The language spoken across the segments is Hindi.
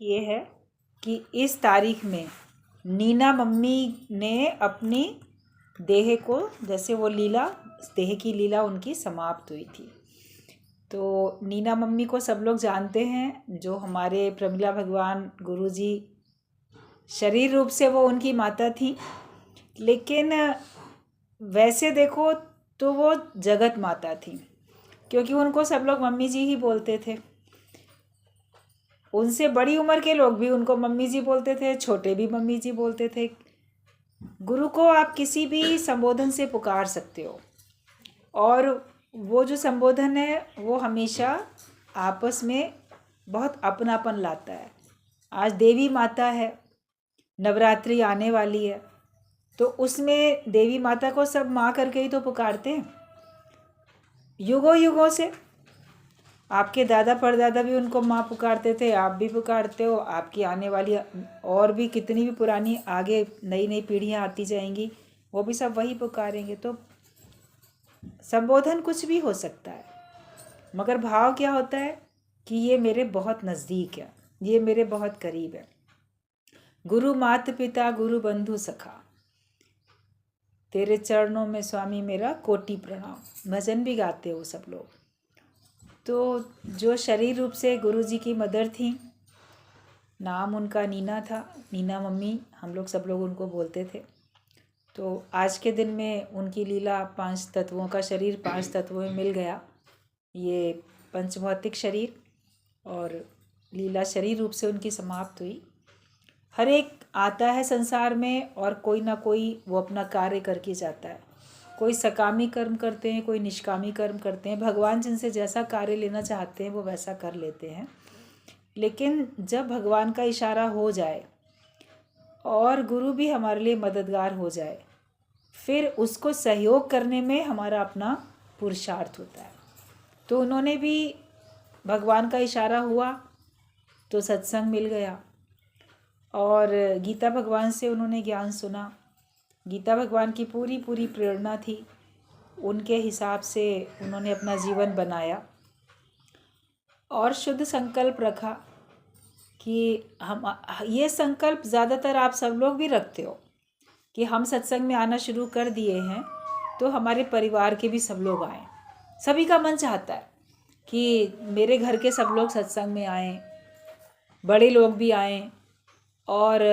ये है कि इस तारीख में नीना मम्मी ने अपनी देह को, जैसे वो लीला, देह की लीला उनकी समाप्त हुई थी। तो नीना मम्मी को सब लोग जानते हैं, जो हमारे प्रमिला भगवान गुरुजी शरीर रूप से वो उनकी माता थी, लेकिन वैसे देखो तो वो जगत माता थी, क्योंकि उनको सब लोग मम्मी जी ही बोलते थे। उनसे बड़ी उम्र के लोग भी उनको मम्मी जी बोलते थे, छोटे भी मम्मी जी बोलते थे। गुरु को आप किसी भी संबोधन से पुकार सकते हो, और वो जो संबोधन है वो हमेशा आपस में बहुत अपनापन लाता है। आज देवी माता है, नवरात्रि आने वाली है, तो उसमें देवी माता को सब माँ करके ही तो पुकारते हैं, युगों युगों से। आपके दादा परदादा भी उनको माँ पुकारते थे, आप भी पुकारते हो, आपकी आने वाली और भी कितनी भी पुरानी आगे नई नई पीढ़ियाँ आती जाएंगी, वो भी सब वही पुकारेंगे। तो संबोधन कुछ भी हो सकता है, मगर भाव क्या होता है कि ये मेरे बहुत नज़दीक है, ये मेरे बहुत करीब है। गुरु मात पिता गुरु बंधु सखा, तेरे चरणों में स्वामी मेरा कोटि प्रणाम, भजन भी गाते हो सब लोग। तो जो शरीर रूप से गुरुजी की मदर थी, नाम उनका नीना था, नीना मम्मी हम लोग सब लोग उनको बोलते थे। तो आज के दिन में उनकी लीला 5 तत्वों का शरीर 5 तत्वों में मिल गया, ये पंचभौतिक शरीर, और लीला शरीर रूप से उनकी समाप्त हुई। हर एक आता है संसार में और कोई ना कोई वो अपना कार्य करके जाता है। कोई सकामी कर्म करते हैं, कोई निष्कामी कर्म करते हैं। भगवान जिनसे जैसा कार्य लेना चाहते हैं वो वैसा कर लेते हैं, लेकिन जब भगवान का इशारा हो जाए और गुरु भी हमारे लिए मददगार हो जाए, फिर उसको सहयोग करने में हमारा अपना पुरुषार्थ होता है। तो उन्होंने भी, भगवान का इशारा हुआ तो सत्संग मिल गया, और गीता भगवान से उन्होंने ज्ञान सुना। गीता भगवान की पूरी पूरी प्रेरणा थी, उनके हिसाब से उन्होंने अपना जीवन बनाया और शुद्ध संकल्प रखा कि हम, ये संकल्प ज़्यादातर आप सब लोग भी रखते हो कि हम सत्संग में आना शुरू कर दिए हैं तो हमारे परिवार के भी सब लोग आएँ। सभी का मन चाहता है कि मेरे घर के सब लोग सत्संग में आएँ, बड़े लोग भी आएँ और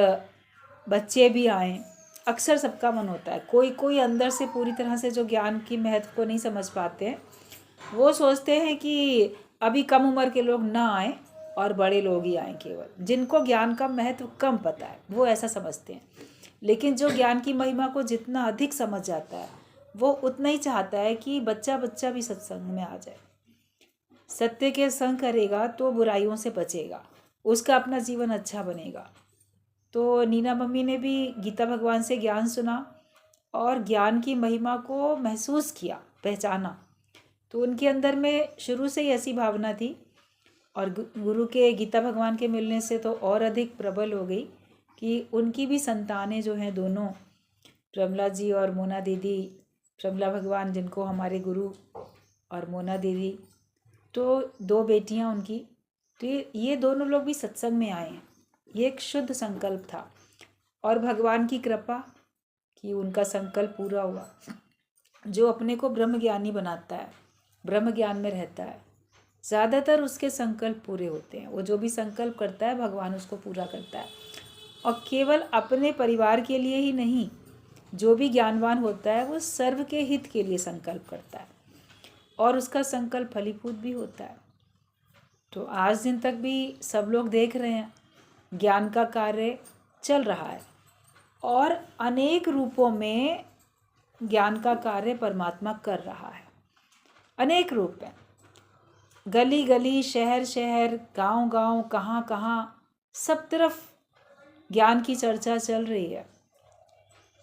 बच्चे भी आएँ। अक्सर सबका मन होता है। कोई कोई अंदर से पूरी तरह से जो ज्ञान की महत्व को नहीं समझ पाते हैं, वो सोचते हैं कि अभी कम उम्र के लोग ना आएँ और बड़े लोग ही आएँ केवल। जिनको ज्ञान का महत्व कम पता है वो ऐसा समझते हैं, लेकिन जो ज्ञान की महिमा को जितना अधिक समझ जाता है वो उतना ही चाहता है कि बच्चा बच्चा भी सत्संग में आ जाए। सत्य के संग करेगा तो बुराइयों से बचेगा, उसका अपना जीवन अच्छा बनेगा। तो नीना मम्मी ने भी गीता भगवान से ज्ञान सुना और ज्ञान की महिमा को महसूस किया, पहचाना। तो उनके अंदर में शुरू से ही ऐसी भावना थी, और गुरु के, गीता भगवान के मिलने से तो और अधिक प्रबल हो गई कि उनकी भी संतानें जो हैं दोनों, प्रमिला जी और मोना दीदी, प्रमिला भगवान जिनको हमारे गुरु, और मोना दीदी, तो 2 बेटियां उनकी। तो ये दोनों लोग भी सत्संग में आए हैं। ये एक शुद्ध संकल्प था और भगवान की कृपा कि उनका संकल्प पूरा हुआ। जो अपने को ब्रह्म ज्ञानी बनाता है, ब्रह्म ज्ञान में रहता है, ज़्यादातर उसके संकल्प पूरे होते हैं। वो जो भी संकल्प करता है भगवान उसको पूरा करता है, और केवल अपने परिवार के लिए ही नहीं, जो भी ज्ञानवान होता है वो सर्व के हित के लिए संकल्प करता है और उसका संकल्प फलीभूत भी होता है। तो आज दिन तक भी सब लोग देख रहे हैं ज्ञान का कार्य चल रहा है, और अनेक रूपों में ज्ञान का कार्य परमात्मा कर रहा है। अनेक रूप हैं, गली गली, शहर शहर, गांव गांव, कहाँ कहाँ, सब तरफ ज्ञान की चर्चा चल रही है।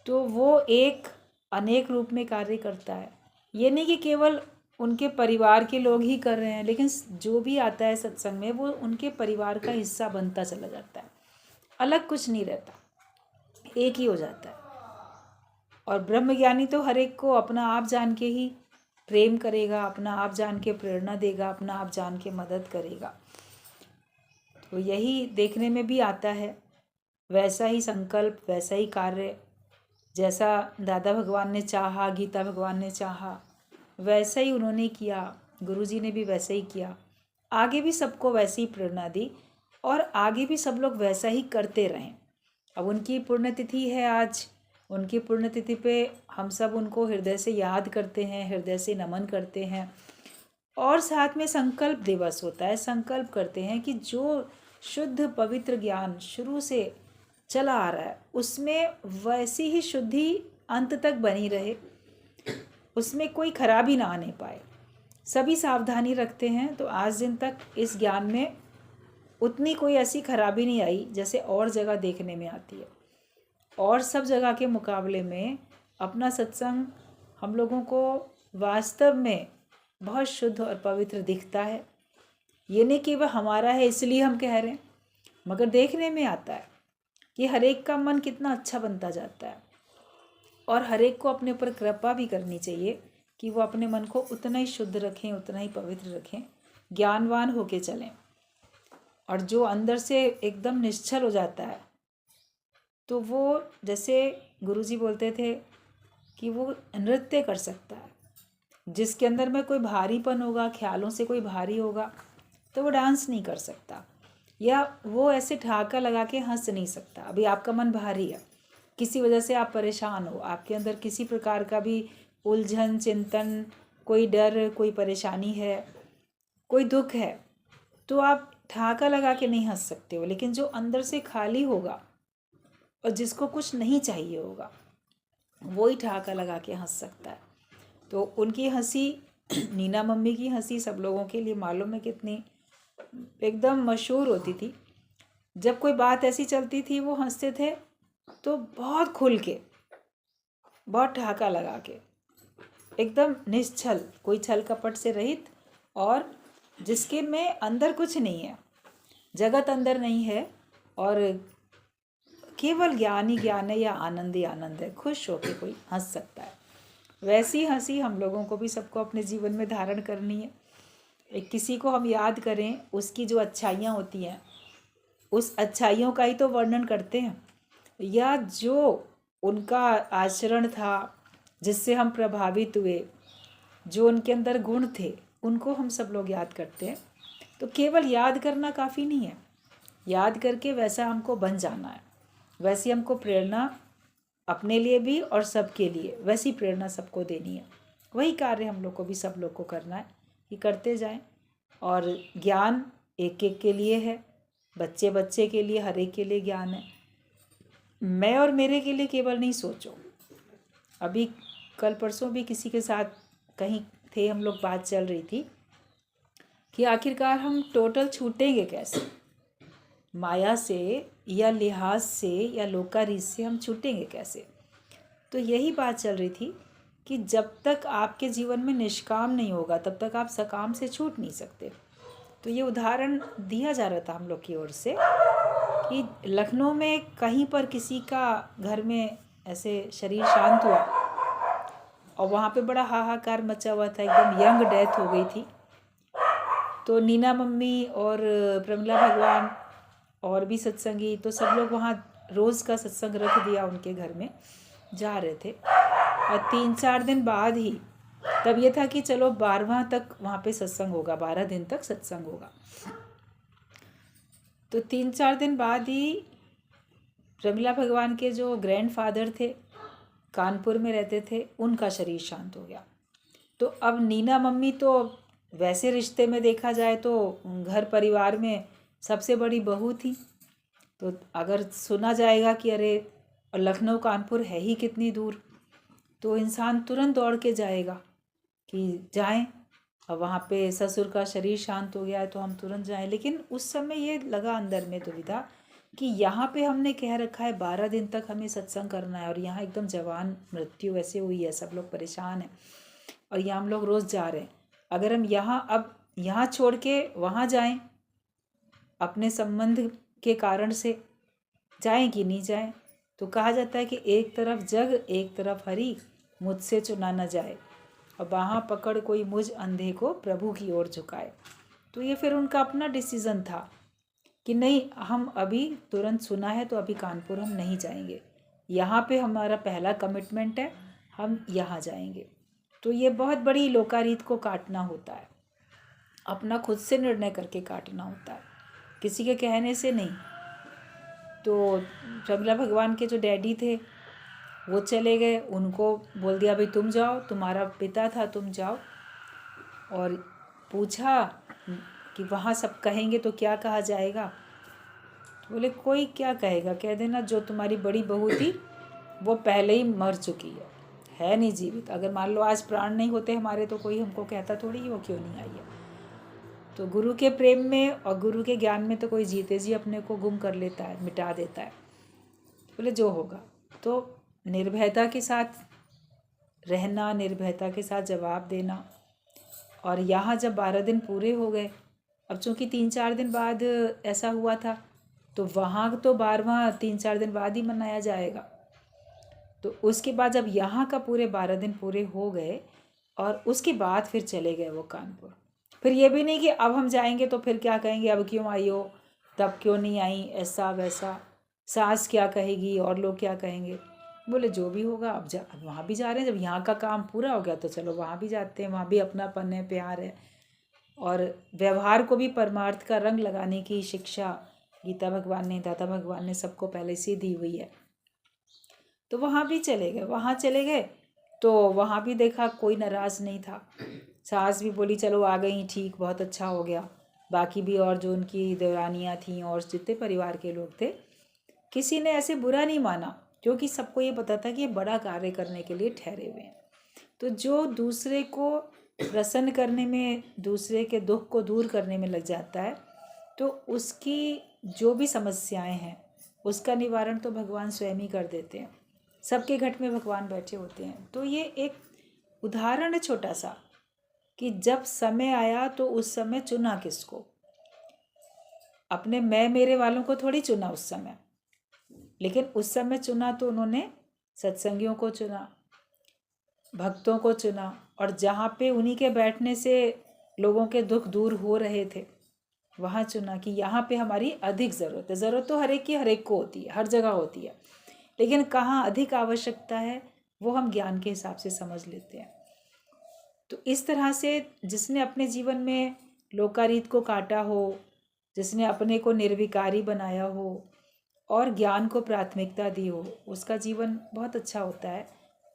तो वो एक अनेक रूप में कार्य करता है। ये नहीं कि केवल उनके परिवार के लोग ही कर रहे हैं, लेकिन जो भी आता है सत्संग में वो उनके परिवार का हिस्सा बनता चला जाता है। अलग कुछ नहीं रहता, एक ही हो जाता है। और ब्रह्मज्ञानी तो हर एक को अपना आप जान के ही प्रेम करेगा, अपना आप जान के प्रेरणा देगा, अपना आप जान के मदद करेगा। तो यही देखने में भी आता है। वैसा ही संकल्प, वैसा ही कार्य, जैसा दादा भगवान ने चाहा, गीता भगवान ने चाहा, वैसा ही उन्होंने किया। गुरुजी ने भी वैसा ही किया, आगे भी सबको वैसी ही प्रेरणा दी और आगे भी सब लोग वैसा ही करते रहें। अब उनकी पुण्यतिथि है आज, उनकी पुण्यतिथि पे हम सब उनको हृदय से याद करते हैं, हृदय से नमन करते हैं और साथ में संकल्प दिवस होता है। संकल्प करते हैं कि जो शुद्ध पवित्र ज्ञान शुरू से चला आ रहा है उसमें वैसी ही शुद्धि अंत तक बनी रहे, उसमें कोई खराबी ना आने पाए। सभी सावधानी रखते हैं तो आज दिन तक इस ज्ञान में उतनी कोई ऐसी खराबी नहीं आई जैसे और जगह देखने में आती है। और सब जगह के मुकाबले में अपना सत्संग हम लोगों को वास्तव में बहुत शुद्ध और पवित्र दिखता है। ये नहीं कि वह हमारा है इसलिए हम कह रहे हैं, मगर देखने में आता है कि हर एक का मन कितना अच्छा बनता जाता है और हर एक को अपने ऊपर कृपा भी करनी चाहिए कि वो अपने मन को उतना ही शुद्ध रखें, उतना ही पवित्र रखें, ज्ञानवान होके चलें। और जो अंदर से एकदम निश्चल हो जाता है तो वो, जैसे गुरुजी बोलते थे कि वो नृत्य कर सकता है। जिसके अंदर में कोई भारीपन होगा, ख्यालों से कोई भारी होगा, तो वो डांस नहीं कर सकता या वो ऐसे ठहाका लगा के हंस नहीं सकता। अभी आपका मन भारी है, किसी वजह से आप परेशान हो, आपके अंदर किसी प्रकार का भी उलझन, चिंतन, कोई डर, कोई परेशानी है, कोई दुख है, तो आप ठहाका लगा के नहीं हंस सकते हो। लेकिन जो अंदर से खाली होगा और जिसको कुछ नहीं चाहिए होगा, वो ही ठहाका लगा के हंस सकता है। तो उनकी हंसी, नीना मम्मी की हंसी सब लोगों के लिए मालूम है कितनी एकदम मशहूर होती थी। जब कोई बात ऐसी चलती थी वो हंसते थे तो बहुत खुल के, बहुत ठहाका लगा के, एकदम निश्चल, कोई छल कपट से रहित, और जिसके में अंदर कुछ नहीं है, जगत अंदर नहीं है और केवल ज्ञान ही ज्ञान है या आनंद ही आनंद है। खुश होके कोई हंस सकता है। वैसी हंसी हम लोगों को भी सबको अपने जीवन में धारण करनी है। किसी को हम याद करें, उसकी जो अच्छाइयाँ होती हैं उस अच्छाइयों का ही तो वर्णन करते हैं, या जो उनका आचरण था जिससे हम प्रभावित हुए, जो उनके अंदर गुण थे, उनको हम सब लोग याद करते हैं। तो केवल याद करना काफ़ी नहीं है, याद करके वैसा हमको बन जाना है। वैसी हमको प्रेरणा अपने लिए भी और सबके लिए वैसी प्रेरणा सबको देनी है। वही कार्य हम लोग को भी सब लोग को करना है कि करते जाएं। और ज्ञान एक एक के लिए है, बच्चे बच्चे के लिए, हर एक के लिए ज्ञान है। मैं और मेरे के लिए केवल नहीं सोचो। अभी कल परसों भी किसी के साथ कहीं थे हम लोग, बात चल रही थी कि आखिरकार हम टोटल छूटेंगे कैसे, माया से या लिहाज से या लोकारीज से हम छूटेंगे कैसे। तो यही बात चल रही थी कि जब तक आपके जीवन में निष्काम नहीं होगा तब तक आप सकाम से छूट नहीं सकते। तो ये उदाहरण दिया जा रहा था हम लोग की ओर से कि लखनऊ में कहीं पर किसी का घर में ऐसे शरीर शांत हुआ और वहाँ पे बड़ा हाहाकार मचा हुआ था, एकदम यंग डेथ हो गई थी। तो नीना मम्मी और प्रमिला भगवान और भी सत्संगी, तो सब लोग वहाँ रोज़ का सत्संग रख दिया, उनके घर में जा रहे थे। और 3-4 दिन बाद ही, तब ये था कि चलो 12वां तक वहाँ पे सत्संग होगा, 12 दिन तक सत्संग होगा। तो 3-4 दिन बाद ही प्रमिला भगवान के जो ग्रैंडफादर थे, कानपुर में रहते थे, उनका शरीर शांत हो गया। तो अब नीना मम्मी तो वैसे रिश्ते में देखा जाए तो घर परिवार में सबसे बड़ी बहू थी। तो अगर सुना जाएगा कि अरे लखनऊ कानपुर है ही कितनी दूर, तो इंसान तुरंत दौड़ के जाएगा कि जाएं। और वहाँ पे ससुर का शरीर शांत हो गया है तो हम तुरंत जाएं। लेकिन उस समय ये लगा अंदर में दुविधा कि यहाँ पे हमने कह रखा है 12 दिन तक हमें सत्संग करना है और यहाँ एकदम जवान मृत्यु वैसे हुई है, सब लोग परेशान हैं और यहाँ हम लोग रोज़ जा रहे हैं। अगर हम यहाँ छोड़ के वहाँ जाएं, अपने संबंध के कारण से जाएं कि नहीं जाएं। तो कहा जाता है कि एक तरफ जग एक तरफ हरि, मुझसे चुना न जाए, और वहाँ पकड़ कोई मुझ अंधे को प्रभु की ओर झुकाए। तो ये फिर उनका अपना डिसीज़न था कि नहीं, हम अभी तुरंत सुना है तो अभी कानपुर हम नहीं जाएंगे, यहाँ पे हमारा पहला कमिटमेंट है, हम यहाँ जाएंगे। तो ये बहुत बड़ी लोकारीत को काटना होता है, अपना खुद से निर्णय करके काटना होता है, किसी के कहने से नहीं। तो प्रगला भगवान के जो डैडी थे वो चले गए, उनको बोल दिया भाई तुम जाओ, तुम्हारा पिता था, तुम जाओ। और पूछा कि वहाँ सब कहेंगे तो क्या कहा जाएगा? तो बोले कोई क्या कहेगा, कह देना जो तुम्हारी बड़ी बहू थी वो पहले ही मर चुकी है नहीं जीवित। अगर मान लो आज प्राण नहीं होते हमारे तो कोई हमको कहता थोड़ी कि वो क्यों नहीं आई है। तो गुरु के प्रेम में और गुरु के ज्ञान में तो कोई जीते जी अपने को गुम कर लेता है, मिटा देता है। बोले जो होगा। तो निर्भयता के साथ रहना, निर्भयता के साथ जवाब देना। और यहाँ जब 12 दिन पूरे हो गए, अब चूँकि 3-4 दिन बाद ऐसा हुआ था, तो वहाँ तो 12वां 3-4 दिन बाद ही मनाया जाएगा। तो उसके बाद जब यहाँ का पूरे 12 दिन पूरे हो गए और उसके बाद फिर चले गए वो कानपुर। फिर ये भी नहीं कि अब हम जाएंगे तो फिर क्या कहेंगे, अब क्यों आई हो, तब क्यों नहीं आई, ऐसा वैसा, सास क्या कहेगी और लोग क्या कहेंगे। बोले जो भी होगा, अब वहाँ भी जा रहे हैं, जब यहाँ का काम पूरा हो गया तो चलो वहाँ भी जाते हैं, वहाँ भी अपनापन है, प्यार है। और व्यवहार को भी परमार्थ का रंग लगाने की शिक्षा गीता भगवान ने, दाता भगवान ने सबको पहले से दी हुई है। तो वहाँ भी चले गए, वहाँ चले गए तो वहाँ भी देखा कोई नाराज़ नहीं था। सास भी बोली चलो आ गई, ठीक, बहुत अच्छा हो गया। बाकी भी और जो उनकी देवरानियाँ थीं और जितने परिवार के लोग थे, किसी ने ऐसे बुरा नहीं माना, क्योंकि सबको ये पता था कि ये बड़ा कार्य करने के लिए ठहरे हुए हैं। तो जो दूसरे को प्रसन्न करने में, दूसरे के दुख को दूर करने में लग जाता है, तो उसकी जो भी समस्याएं हैं उसका निवारण तो भगवान स्वयं ही कर देते हैं। सबके घट में भगवान बैठे होते हैं। तो ये एक उदाहरण है छोटा सा कि जब समय आया तो उस समय चुना किसको, अपने मैं मेरे वालों को थोड़ी चुना उस समय, लेकिन उस समय चुना तो उन्होंने सत्संगियों को चुना, भक्तों को चुना। और जहाँ पे उन्हीं के बैठने से लोगों के दुख दूर हो रहे थे वहाँ चुना कि यहाँ पे हमारी अधिक ज़रूरत है। ज़रूरत तो हर एक की, हर एक को होती है, हर जगह होती है, लेकिन कहाँ अधिक आवश्यकता है वो हम ज्ञान के हिसाब से समझ लेते हैं। तो इस तरह से जिसने अपने जीवन में लोकारीत को काटा हो, जिसने अपने को निर्विकारी बनाया हो और ज्ञान को प्राथमिकता दी हो, उसका जीवन बहुत अच्छा होता है।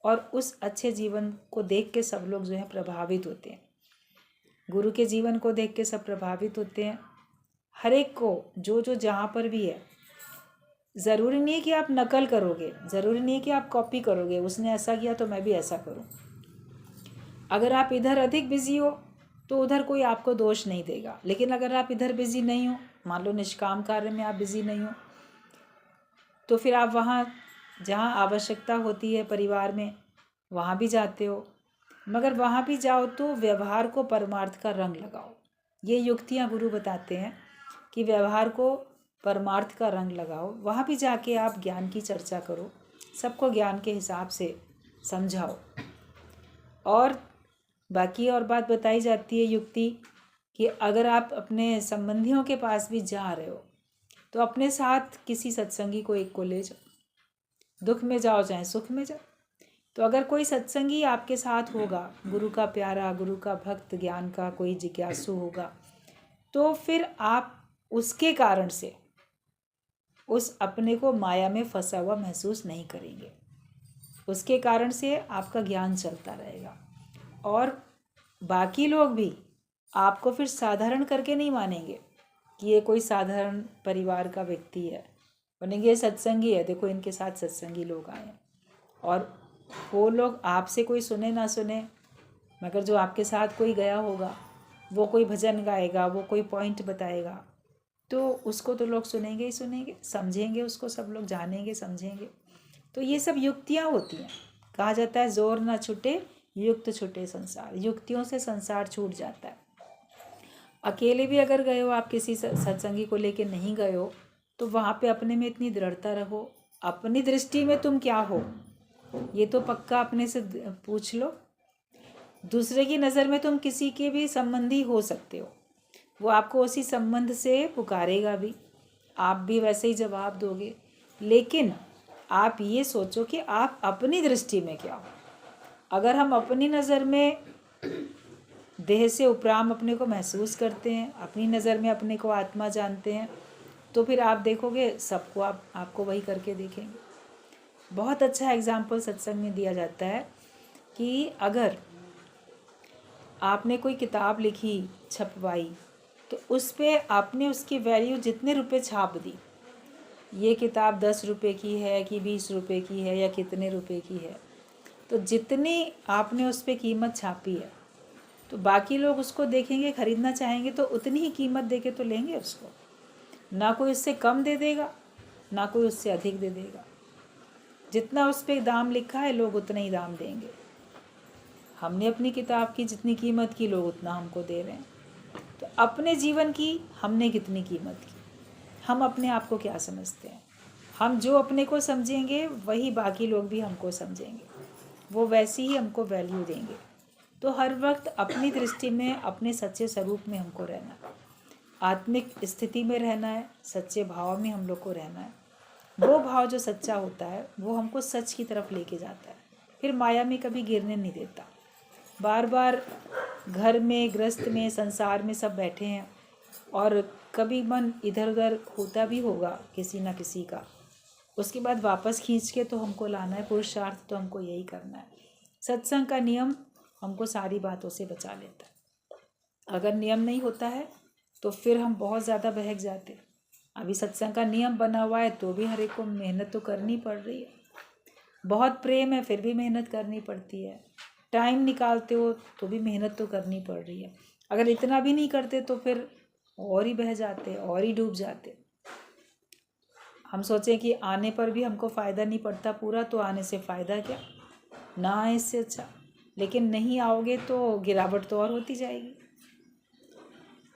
और उस अच्छे जीवन को देख के सब लोग जो है प्रभावित होते हैं। गुरु के जीवन को देख के सब प्रभावित होते हैं। हर एक को जो जो जहाँ पर भी है, ज़रूरी नहीं है कि आप नकल करोगे, ज़रूरी नहीं है कि आप कॉपी करोगे, उसने ऐसा किया तो मैं भी ऐसा करूँ। अगर आप इधर अधिक बिजी हो तो उधर कोई आपको दोष नहीं देगा, लेकिन अगर आप इधर बिजी नहीं हो, मान लो निष्काम कार्य में आप बिजी नहीं हो, तो फिर आप वहाँ जहाँ आवश्यकता होती है परिवार में वहाँ भी जाते हो। मगर वहाँ भी जाओ तो व्यवहार को परमार्थ का रंग लगाओ। ये युक्तियाँ गुरु बताते हैं कि व्यवहार को परमार्थ का रंग लगाओ। वहाँ भी जाके आप ज्ञान की चर्चा करो, सबको ज्ञान के हिसाब से समझाओ। और बाकी और बात बताई जाती है युक्ति कि अगर आप अपने संबंधियों के पास भी जा रहे हो तो अपने साथ किसी सत्संगी को एक को ले जाओ, दुख में जाओ चाहे सुख में जाओ। तो अगर कोई सत्संगी आपके साथ होगा, गुरु का प्यारा, गुरु का भक्त, ज्ञान का कोई जिज्ञासु होगा, तो फिर आप उसके कारण से उस अपने को माया में फंसा हुआ महसूस नहीं करेंगे। उसके कारण से आपका ज्ञान चलता रहेगा और बाकी लोग भी आपको फिर साधारण करके नहीं मानेंगे कि ये कोई साधारण परिवार का व्यक्ति है, बनेंगे ये सत्संगी है, देखो इनके साथ सत्संगी लोग आए हैं। और वो लोग आपसे कोई सुने ना सुने, मगर जो आपके साथ कोई गया होगा वो कोई भजन गाएगा, वो कोई पॉइंट बताएगा, तो उसको तो लोग सुनेंगे ही सुनेंगे, समझेंगे उसको, सब लोग जानेंगे, समझेंगे। तो ये सब युक्तियाँ होती हैं। कहा जाता है जोर ना छूटे युक्त छूटे संसार, युक्तियों से संसार छूट जाता है। अकेले भी अगर गए हो आप, किसी सत्संगी को लेके नहीं गए हो, तो वहाँ पे अपने में इतनी दृढ़ता रहो, अपनी दृष्टि में तुम क्या हो ये तो पक्का अपने से पूछ लो। दूसरे की नज़र में तुम किसी के भी संबंधी हो सकते हो, वो आपको उसी संबंध से पुकारेगा भी, आप भी वैसे ही जवाब दोगे। लेकिन आप ये सोचो कि आप अपनी दृष्टि में क्या हो। अगर हम अपनी नज़र में देह से उपराम अपने को महसूस करते हैं, अपनी नज़र में अपने को आत्मा जानते हैं, तो फिर आप देखोगे सबको आपको वही करके देखेंगे। बहुत अच्छा एग्जाम्पल सत्संग में दिया जाता है कि अगर आपने कोई किताब लिखी, छपवाई, तो उस पर आपने उसकी वैल्यू जितने रुपए छाप दी, ये किताब 10 रुपये की है कि 20 रुपये की है या कितने रुपए की है, तो जितनी आपने उस पर कीमत छापी है, तो बाकी लोग उसको देखेंगे, ख़रीदना चाहेंगे तो उतनी ही कीमत दे के तो लेंगे उसको। ना कोई उससे कम दे देगा, ना कोई उससे अधिक दे देगा। जितना उस पर दाम लिखा है लोग उतना ही दाम देंगे। हमने अपनी किताब की जितनी कीमत की, लोग उतना हमको दे रहे हैं। तो अपने जीवन की हमने कितनी कीमत की, हम अपने आप को क्या समझते हैं? हम जो अपने को समझेंगे वही बाकी लोग भी हमको समझेंगे, वो वैसी ही हमको वैल्यू देंगे। तो हर वक्त अपनी दृष्टि में, अपने सच्चे स्वरूप में हमको रहना है, आत्मिक स्थिति में रहना है, सच्चे भाव में हम लोग को रहना है। वो भाव जो सच्चा होता है वो हमको सच की तरफ लेके जाता है, फिर माया में कभी गिरने नहीं देता। बार बार घर में, गृहस्थ में, संसार में सब बैठे हैं और कभी मन इधर उधर होता भी होगा किसी ना किसी का, उसके बाद वापस खींच के तो हमको लाना है। पुरुषार्थ तो हमको यही करना है। सत्संग का नियम हमको सारी बातों से बचा लेता है। अगर नियम नहीं होता है तो फिर हम बहुत ज़्यादा बहक जाते। अभी सत्संग का नियम बना हुआ है तो भी हर एक को मेहनत तो करनी पड़ रही है। बहुत प्रेम है फिर भी मेहनत करनी पड़ती है। टाइम निकालते हो तो भी मेहनत तो करनी पड़ रही है। अगर इतना भी नहीं करते तो फिर और ही बह जाते, और ही डूब जाते। हम सोचें कि आने पर भी हमको फ़ायदा नहीं पड़ता पूरा, तो आने से फ़ायदा क्या, ना आए इससे अच्छा। लेकिन नहीं आओगे तो गिरावट तो और होती जाएगी।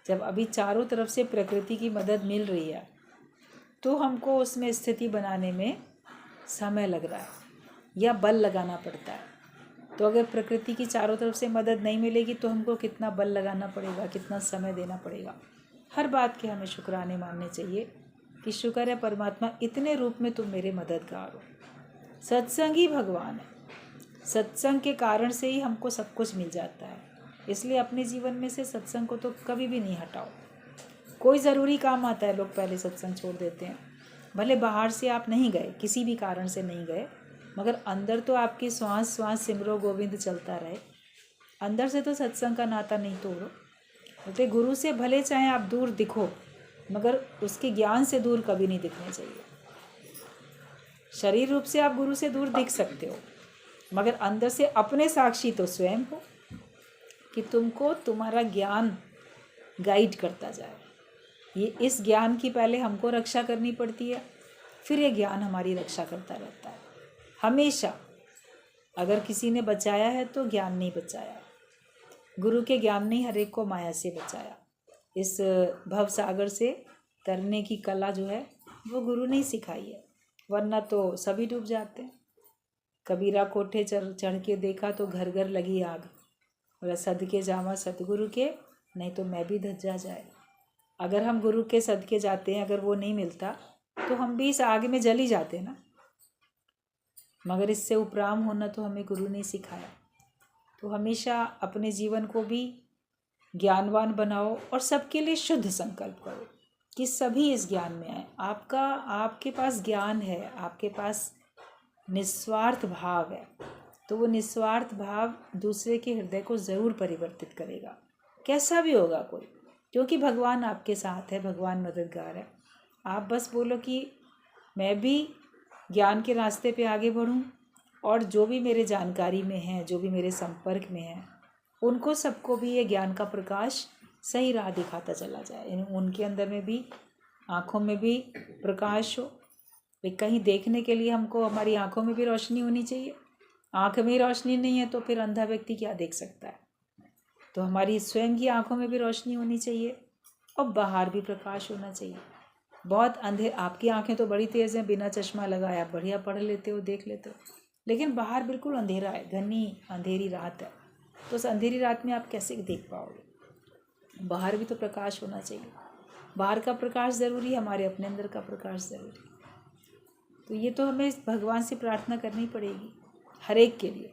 जब अभी चारों तरफ से प्रकृति की मदद मिल रही है तो हमको उसमें स्थिति बनाने में समय लग रहा है या बल लगाना पड़ता है। तो अगर प्रकृति की चारों तरफ से मदद नहीं मिलेगी तो हमको कितना बल लगाना पड़ेगा, कितना समय देना पड़ेगा। हर बात के हमें शुक्राने मानने चाहिए कि शुक्र है परमात्मा, इतने रूप में तुम मेरे मददगार हो। सत्संग ही भगवान है। सत्संग के कारण से ही हमको सब कुछ मिल जाता है। इसलिए अपने जीवन में से सत्संग को तो कभी भी नहीं हटाओ। कोई ज़रूरी काम आता है, लोग पहले सत्संग छोड़ देते हैं। भले बाहर से आप नहीं गए, किसी भी कारण से नहीं गए, मगर अंदर तो आपकी श्वास श्वास सिमरो गोविंद चलता रहे। अंदर से तो सत्संग का नाता नहीं तोड़ो। बोलते गुरु से भले चाहे आप दूर दिखो, मगर उसके ज्ञान से दूर कभी नहीं दिखना चाहिए। शरीर रूप से आप गुरु से दूर दिख सकते हो, मगर अंदर से अपने साक्षी तो स्वयं हो कि तुमको तुम्हारा ज्ञान गाइड करता जाए। ये इस ज्ञान की पहले हमको रक्षा करनी पड़ती है, फिर ये ज्ञान हमारी रक्षा करता रहता है हमेशा। अगर किसी ने बचाया है तो ज्ञान नहीं बचाया, गुरु के ज्ञान ने हर एक को माया से बचाया। इस भव सागर से तरने की कला जो है वो गुरु ने ही सिखाई है, वरना तो सभी डूब जाते हैं। कबीरा कोठे चढ़ के देखा तो घर घर लगी आग, बोला सदके जावा सतगुरु के, नहीं तो मैं भी धज्जा जाए। अगर हम गुरु के सदके जाते हैं, अगर वो नहीं मिलता तो हम भी इस आग में जल ही जाते ना। मगर इससे उपराम होना तो हमें गुरु ने सिखाया। तो हमेशा अपने जीवन को भी ज्ञानवान बनाओ और सबके लिए शुद्ध संकल्प करो कि सभी इस ज्ञान में आए। आपके पास ज्ञान है, आपके पास निस्वार्थ भाव है, तो वो निस्वार्थ भाव दूसरे के हृदय को ज़रूर परिवर्तित करेगा, कैसा भी होगा कोई, क्योंकि भगवान आपके साथ है, भगवान मददगार है। आप बस बोलो कि मैं भी ज्ञान के रास्ते पे आगे बढ़ूं, और जो भी मेरे जानकारी में हैं, जो भी मेरे संपर्क में हैं, उनको सबको भी ये ज्ञान का प्रकाश सही राह दिखाता चला जाए। उनके अंदर में भी, आँखों में भी प्रकाश हो। कहीं देखने के लिए हमको हमारी आँखों में भी रोशनी होनी चाहिए। आँख में ही रोशनी नहीं है तो फिर अंधा व्यक्ति क्या देख सकता है। तो हमारी स्वयं की आँखों में भी रोशनी होनी चाहिए और बाहर भी प्रकाश होना चाहिए। बहुत आपकी आँखें तो बड़ी तेज़ हैं, बिना चश्मा लगाए आप बढ़िया पढ़ लेते हो, देख लेते हो, लेकिन बाहर बिल्कुल अंधेरा है, घनी अंधेरी रात है। तो उस अंधेरी रात में आप कैसे देख पाओगे? बाहर भी तो प्रकाश होना चाहिए। बाहर का प्रकाश ज़रूरी, हमारे अपने अंदर का प्रकाश ज़रूरी। तो ये तो हमें भगवान से प्रार्थना करनी पड़ेगी हर एक के लिए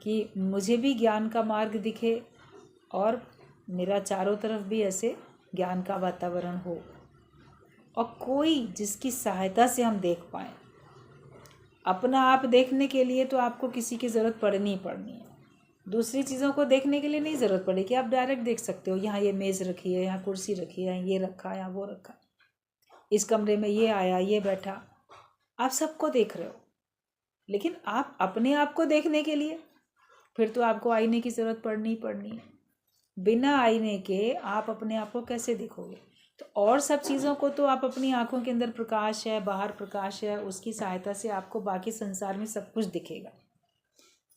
कि मुझे भी ज्ञान का मार्ग दिखे और मेरा चारों तरफ भी ऐसे ज्ञान का वातावरण हो, और कोई जिसकी सहायता से हम देख पाएँ। अपना आप देखने के लिए तो आपको किसी की ज़रूरत पड़नी है। दूसरी चीज़ों को देखने के लिए नहीं ज़रूरत पड़ेगी, आप डायरेक्ट देख सकते हो। यहाँ ये मेज़ रखी है, यहाँ कुर्सी रखी है, ये रखा, यहाँ वो रखा, इस कमरे में ये आया, ये बैठा, आप सबको देख रहे हो। लेकिन आप अपने आप को देखने के लिए फिर तो आपको आईने की ज़रूरत पड़नी है। बिना आईने के आप अपने आप को कैसे देखोगे? तो और सब चीज़ों को तो आप अपनी आँखों के अंदर प्रकाश है, बाहर प्रकाश है, उसकी सहायता से आपको बाकी संसार में सब कुछ दिखेगा।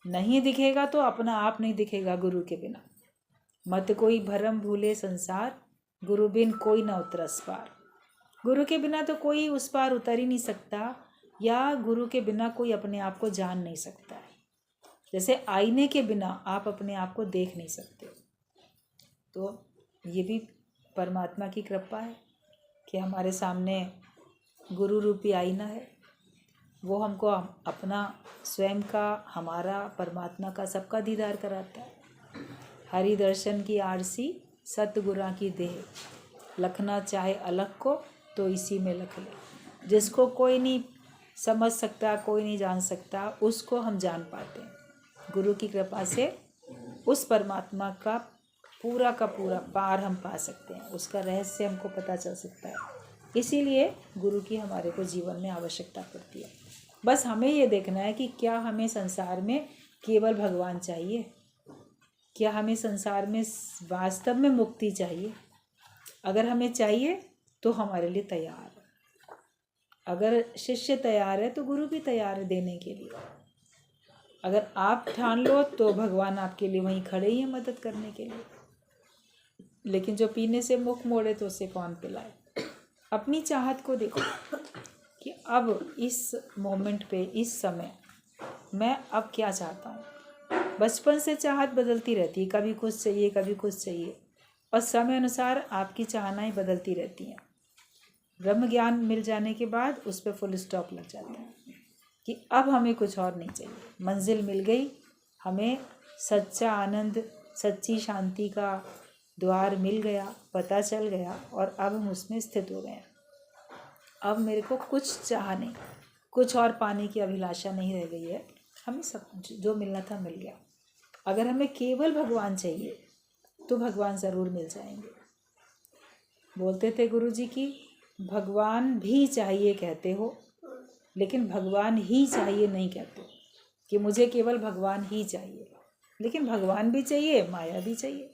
नहीं दिखेगा तो अपना आप नहीं दिखेगा गुरु के बिना। मत कोई भरम भूले संसार, गुरु बिन कोई ना उतरस पार। गुरु के बिना तो कोई उस पार उतर ही नहीं सकता, या गुरु के बिना कोई अपने आप को जान नहीं सकता है। जैसे आईने के बिना आप अपने आप को देख नहीं सकते। तो ये भी परमात्मा की कृपा है कि हमारे सामने गुरु रूपी आईना है। वो हमको अपना स्वयं का, हमारा, परमात्मा का, सबका दीदार कराता है। हरि दर्शन की आरसी सतगुरा की देह, लखना चाहे अलग को तो इसी में लख ले। जिसको कोई नहीं समझ सकता, कोई नहीं जान सकता, उसको हम जान पाते हैं। गुरु की कृपा से उस परमात्मा का पूरा पार हम पा सकते हैं, उसका रहस्य हमको पता चल सकता है। इसीलिए गुरु की हमारे को जीवन में आवश्यकता पड़ती है। बस हमें ये देखना है कि क्या हमें संसार में केवल भगवान चाहिए, क्या हमें संसार में वास्तव में मुक्ति चाहिए। अगर हमें चाहिए तो हमारे लिए तैयार है। अगर शिष्य तैयार है तो गुरु भी तैयार है देने के लिए। अगर आप ठान लो तो भगवान आपके लिए वहीं खड़े ही हैं मदद करने के लिए। लेकिन जो पीने से मुख मोड़े तो उसे कौन पिलाए। अपनी चाहत को देखो कि अब इस मोमेंट पे, इस समय मैं अब क्या चाहता हूँ। बचपन से चाहत बदलती रहती है, कभी कुछ चाहिए, कभी कुछ चाहिए, और समय अनुसार आपकी चाहनाएं बदलती रहती हैं। ब्रह्म ज्ञान मिल जाने के बाद उस पर फुल स्टॉप लग जाता है कि अब हमें कुछ और नहीं चाहिए। मंजिल मिल गई, हमें सच्चा आनंद, सच्ची शांति का द्वार मिल गया, पता चल गया, और अब हम उसमें स्थित हो गए हैं। अब मेरे को कुछ चाह नहीं, कुछ और पाने की अभिलाषा नहीं रह गई है। हमें सब जो मिलना था मिल गया। अगर हमें केवल भगवान चाहिए तो भगवान ज़रूर मिल जाएंगे। बोलते थे गुरुजी की भगवान भी चाहिए कहते हो, लेकिन भगवान ही चाहिए नहीं कहते कि मुझे केवल भगवान ही चाहिए। लेकिन भगवान भी चाहिए, माया भी चाहिए,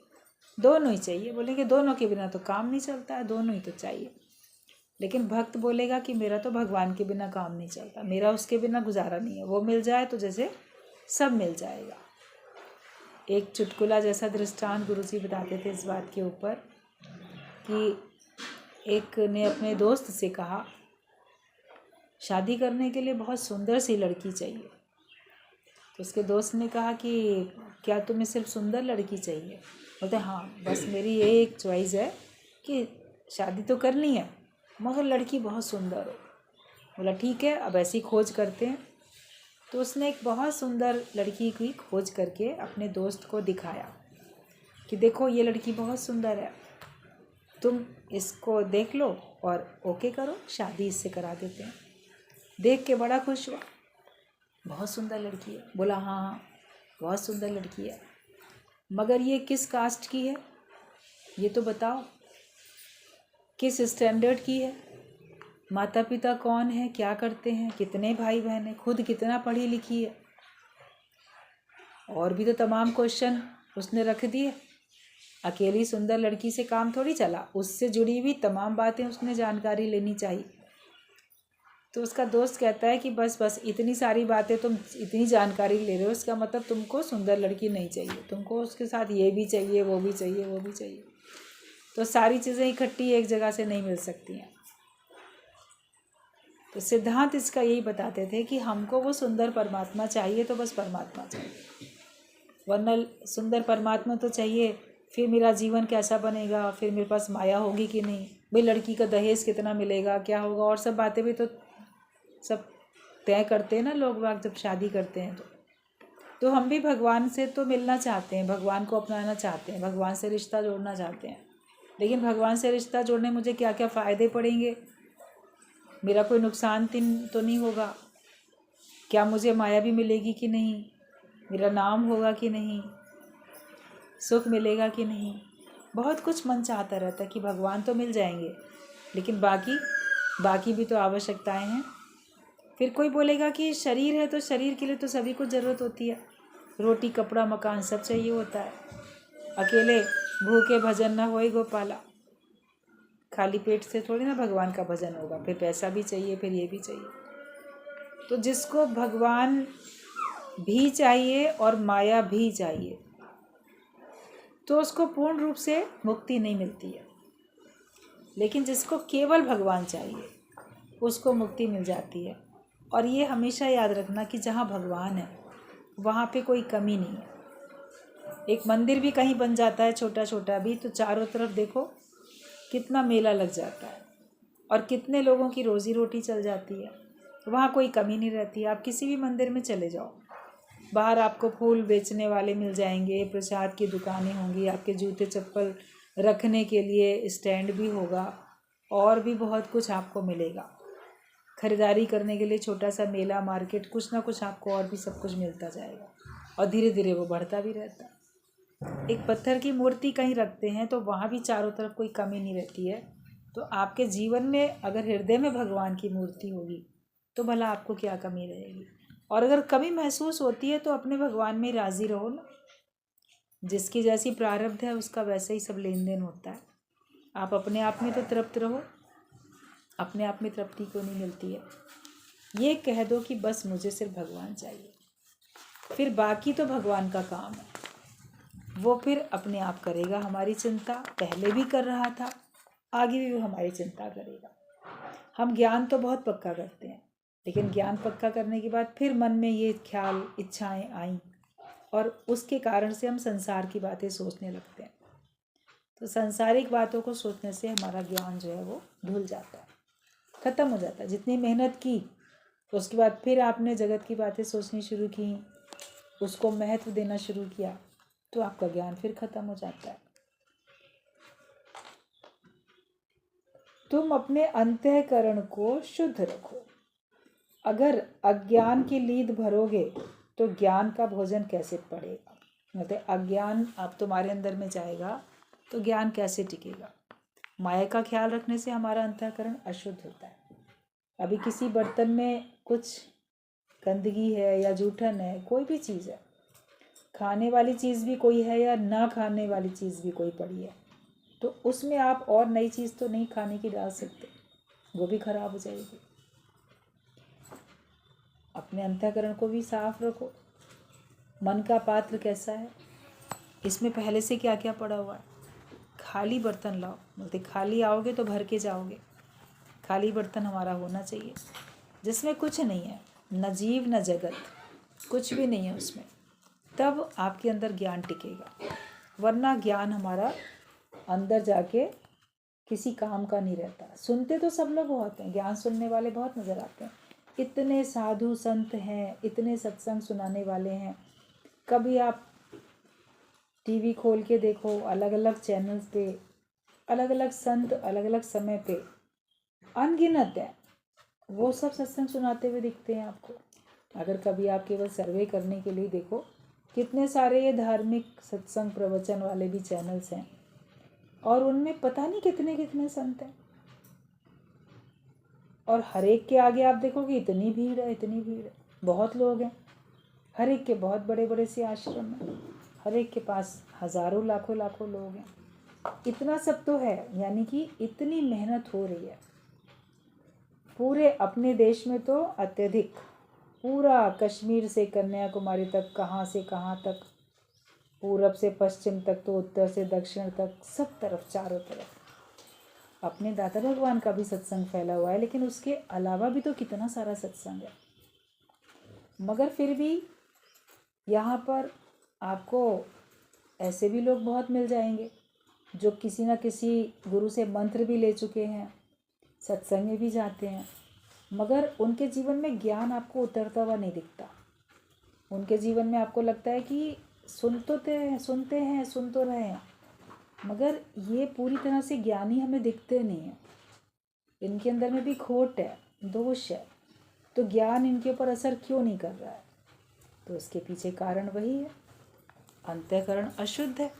दोनों ही चाहिए। बोलेंगे दोनों के बिना तो काम नहीं चलता है, दोनों ही तो चाहिए। लेकिन भक्त बोलेगा कि मेरा तो भगवान के बिना काम नहीं चलता, मेरा उसके बिना गुजारा नहीं है। वो मिल जाए तो जैसे सब मिल जाएगा। एक चुटकुला जैसा दृष्टांत गुरुजी बताते थे इस बात के ऊपर कि एक ने अपने दोस्त से कहा शादी करने के लिए बहुत सुंदर सी लड़की चाहिए। तो उसके दोस्त ने कहा कि क्या तुम्हें सिर्फ सुंदर लड़की चाहिए? बोलते हाँ, बस मेरी ये एक चॉइस है कि शादी तो करनी है मगर लड़की बहुत सुंदर हो। बोला ठीक है, अब ऐसी खोज करते हैं। तो उसने एक बहुत सुंदर लड़की की खोज करके अपने दोस्त को दिखाया कि देखो ये लड़की बहुत सुंदर है, तुम इसको देख लो और ओके करो, शादी इससे करा देते हैं। देख के बड़ा खुश हुआ, बहुत सुंदर लड़की है। बोला हाँ, बहुत सुंदर लड़की है, मगर ये किस कास्ट की है ये तो बताओ, किस स्टैंडर्ड की है, माता पिता कौन है, क्या करते हैं, कितने भाई बहन हैं, खुद कितना पढ़ी लिखी है। और भी तो तमाम क्वेश्चन उसने रख दिए। अकेली सुंदर लड़की से काम थोड़ी चला, उससे जुड़ी हुई तमाम बातें उसने जानकारी लेनी चाहिए। तो उसका दोस्त कहता है कि बस इतनी सारी बातें, तुम इतनी जानकारी ले रहे हो, इसका मतलब तुमको सुंदर लड़की नहीं चाहिए, तुमको उसके साथ ये भी चाहिए, वो भी चाहिए, वो भी चाहिए। तो सारी चीज़ें इकट्ठी एक जगह से नहीं मिल सकती हैं। तो सिद्धांत इसका यही बताते थे कि हमको वो सुंदर परमात्मा चाहिए तो बस परमात्मा चाहिए, वरना सुंदर परमात्मा तो चाहिए, फिर मेरा जीवन कैसा बनेगा, फिर मेरे पास माया होगी कि नहीं, भाई लड़की का दहेज कितना मिलेगा, क्या होगा, और सब बातें भी तो सब तय करते हैं ना लोग बाग जब शादी करते हैं। तो हम भी भगवान से तो मिलना चाहते हैं, भगवान को अपनाना चाहते हैं, भगवान से रिश्ता जोड़ना चाहते हैं, लेकिन भगवान से रिश्ता जोड़ने मुझे क्या क्या फ़ायदे पड़ेंगे, मेरा कोई नुकसान तो नहीं होगा, क्या मुझे माया भी मिलेगी कि नहीं, मेरा नाम होगा कि नहीं, सुख मिलेगा कि नहीं। बहुत कुछ मन चाहता रहता है कि भगवान तो मिल जाएंगे, लेकिन बाकी भी तो आवश्यकताएं हैं। फिर कोई बोलेगा कि शरीर है तो शरीर के लिए तो सभी को ज़रूरत होती है, रोटी कपड़ा मकान सब चाहिए होता है, अकेले भूखे भजन ना होए गोपाला, खाली पेट से थोड़ी ना भगवान का भजन होगा, फिर पैसा भी चाहिए, फिर ये भी चाहिए। तो जिसको भगवान भी चाहिए और माया भी चाहिए तो उसको पूर्ण रूप से मुक्ति नहीं मिलती है, लेकिन जिसको केवल भगवान चाहिए उसको मुक्ति मिल जाती है। और ये हमेशा याद रखना कि जहाँ भगवान है वहाँ पे कोई कमी नहीं है। एक मंदिर भी कहीं बन जाता है छोटा छोटा भी, तो चारों तरफ देखो कितना मेला लग जाता है और कितने लोगों की रोज़ी रोटी चल जाती है, वहाँ कोई कमी नहीं रहती। आप किसी भी मंदिर में चले जाओ, बाहर आपको फूल बेचने वाले मिल जाएंगे, प्रसाद की दुकानें होंगी, आपके जूते चप्पल रखने के लिए स्टैंड भी होगा, और भी बहुत कुछ आपको मिलेगा। खरीदारी करने के लिए छोटा सा मेला मार्केट, कुछ ना कुछ आपको और भी सब कुछ मिलता जाएगा, और धीरे धीरे वो बढ़ता भी रहता है। एक पत्थर की मूर्ति कहीं रखते हैं तो वहाँ भी चारों तरफ कोई कमी नहीं रहती है। तो आपके जीवन में अगर हृदय में भगवान की मूर्ति होगी तो भला आपको क्या कमी रहेगी। और अगर कमी महसूस होती है तो अपने भगवान में राज़ी रहो ना, जिसकी जैसी प्रारब्ध है उसका वैसे ही सब लेन देन होता है। आप अपने आप में तो तृप्त रहो, अपने आप में तृप्ति क्यों नहीं मिलती है। ये कह दो कि बस मुझे सिर्फ भगवान चाहिए, फिर बाकी तो भगवान का काम है, वो फिर अपने आप करेगा हमारी चिंता, पहले भी कर रहा था, आगे भी वो हमारी चिंता करेगा। हम ज्ञान तो बहुत पक्का करते हैं, लेकिन ज्ञान पक्का करने के बाद फिर मन में ये ख्याल इच्छाएं आई और उसके कारण से हम संसार की बातें सोचने लगते हैं। तो सांसारिक बातों को सोचने से हमारा ज्ञान जो है वो धुल जाता है, ख़त्म हो जाता है। जितनी मेहनत की तो उसके बाद फिर आपने जगत की बातें सोचनी शुरू की, उसको महत्व देना शुरू किया, तो आपका ज्ञान फिर ख़त्म हो जाता है। तुम अपने अंतःकरण को शुद्ध रखो। अगर अज्ञान की लीद भरोगे तो ज्ञान का भोजन कैसे पड़ेगा। मतलब अज्ञान आप तुम्हारे अंदर में जाएगा तो ज्ञान कैसे टिकेगा। माया का ख्याल रखने से हमारा अंतःकरण अशुद्ध होता है। अभी किसी बर्तन में कुछ गंदगी है या जूठन है, कोई भी चीज़ है, खाने वाली चीज़ भी कोई है या ना खाने वाली चीज़ भी कोई पड़ी है, तो उसमें आप और नई चीज़ तो नहीं खाने की डाल सकते, वो भी खराब हो जाएगी। अपने अंतःकरण को भी साफ रखो। मन का पात्र कैसा है, इसमें पहले से क्या क्या पड़ा हुआ है। खाली बर्तन लाओ, बोलते खाली आओगे तो भर के जाओगे। खाली बर्तन हमारा होना चाहिए जिसमें कुछ नहीं है, न जीव न जगत, कुछ भी नहीं है उसमें, तब आपके अंदर ज्ञान टिकेगा। वरना ज्ञान हमारा अंदर जाके किसी काम का नहीं रहता। सुनते तो सब लोग बहुत हैं, ज्ञान सुनने वाले बहुत नज़र आते हैं, इतने साधु संत हैं, इतने सत्संग सुनाने वाले हैं। कभी आप टीवी खोल के देखो, अलग अलग चैनल्स पे अलग अलग संत अलग अलग समय पे अनगिनत है, वो सब सत्संग सुनाते हुए दिखते हैं आपको। अगर कभी आप केवल सर्वे करने के लिए देखो, कितने सारे ये धार्मिक सत्संग प्रवचन वाले भी चैनल्स हैं और उनमें पता नहीं कितने कितने संत हैं, और हर एक के आगे आप देखोगे इतनी भीड़ है, इतनी भीड़ है, बहुत लोग हैं। हर एक के बहुत बड़े बड़े से आश्रम हैं, हर एक के पास हज़ारों लाखों लाखों लोग हैं। इतना सब तो है, यानी कि इतनी मेहनत हो रही है। पूरे अपने देश में तो अत्यधिक, पूरा कश्मीर से कन्याकुमारी तक, कहाँ से कहाँ तक, पूरब से पश्चिम तक, तो उत्तर से दक्षिण तक, सब तरफ चारों तरफ अपने दाता भगवान का भी सत्संग फैला हुआ है। लेकिन उसके अलावा भी तो कितना सारा सत्संग है। मगर फिर भी यहाँ पर आपको ऐसे भी लोग बहुत मिल जाएंगे जो किसी न किसी गुरु से मंत्र भी ले चुके हैं, सत्संग में भी जाते हैं, मगर उनके जीवन में ज्ञान आपको उतरता हुआ नहीं दिखता। उनके जीवन में आपको लगता है कि सुन तो रहे हैं, मगर ये पूरी तरह से ज्ञानी हमें दिखते नहीं हैं। इनके अंदर में भी खोट है, दोष है। तो ज्ञान इनके ऊपर असर क्यों नहीं कर रहा है? तो उसके पीछे कारण वही है, अंतःकरण अशुद्ध है।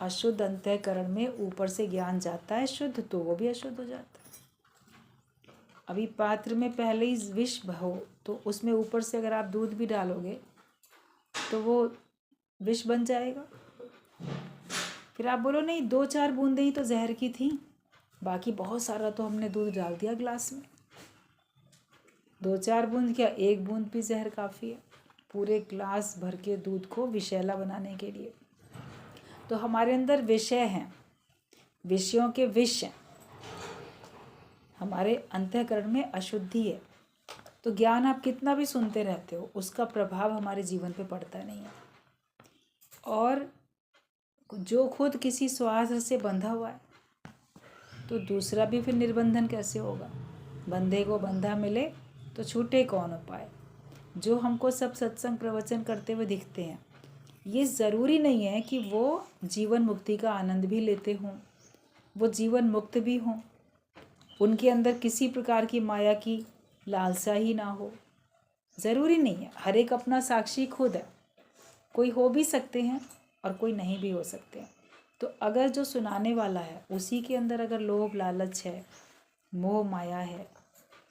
अशुद्ध अंतःकरण में ऊपर से ज्ञान जाता है शुद्ध, तो वो भी अशुद्ध हो जाता है। अभी पात्र में पहले ही विष हो, तो उसमें ऊपर से अगर आप दूध भी डालोगे तो वो विष बन जाएगा। फिर आप बोलो नहीं, 2-4 बूंदें ही तो जहर की थी, बाकी बहुत सारा तो हमने दूध डाल दिया ग्लास में। 2-4 बूंद क्या, 1 बूंद भी जहर काफ़ी है पूरे ग्लास भर के दूध को विषैला बनाने के लिए। तो हमारे अंदर विषय हैं, विषयों के विष हैं, हमारे अंतःकरण में अशुद्धि है। तो ज्ञान आप कितना भी सुनते रहते हो, उसका प्रभाव हमारे जीवन पे पड़ता नहीं है। और जो खुद किसी स्वार्थ से बंधा हुआ है, तो दूसरा भी फिर निर्बंधन कैसे होगा? बंधे को बंधा मिले तो छूटे कौन उपाय। जो हमको सब सत्संग प्रवचन करते हुए दिखते हैं, ये ज़रूरी नहीं है कि वो जीवन मुक्ति का आनंद भी लेते हों, वो जीवन मुक्त भी हों, उनके अंदर किसी प्रकार की माया की लालसा ही ना हो। ज़रूरी नहीं है। हर एक अपना साक्षी खुद है। कोई हो भी सकते हैं और कोई नहीं भी हो सकते हैं। तो अगर जो सुनाने वाला है उसी के अंदर अगर लोभ लालच है, मोह माया है,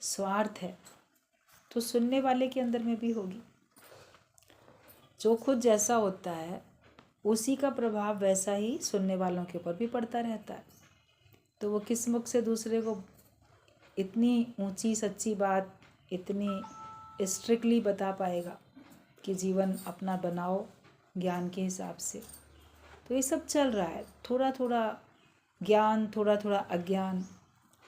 स्वार्थ है, तो सुनने वाले के अंदर में भी होगी। जो खुद जैसा होता है उसी का प्रभाव वैसा ही सुनने वालों के ऊपर भी पड़ता रहता है। तो वो किस मुख से दूसरे को इतनी ऊंची सच्ची बात इतनी स्ट्रिक्टली बता पाएगा कि जीवन अपना बनाओ ज्ञान के हिसाब से। तो ये सब चल रहा है, थोड़ा थोड़ा ज्ञान, थोड़ा थोड़ा अज्ञान,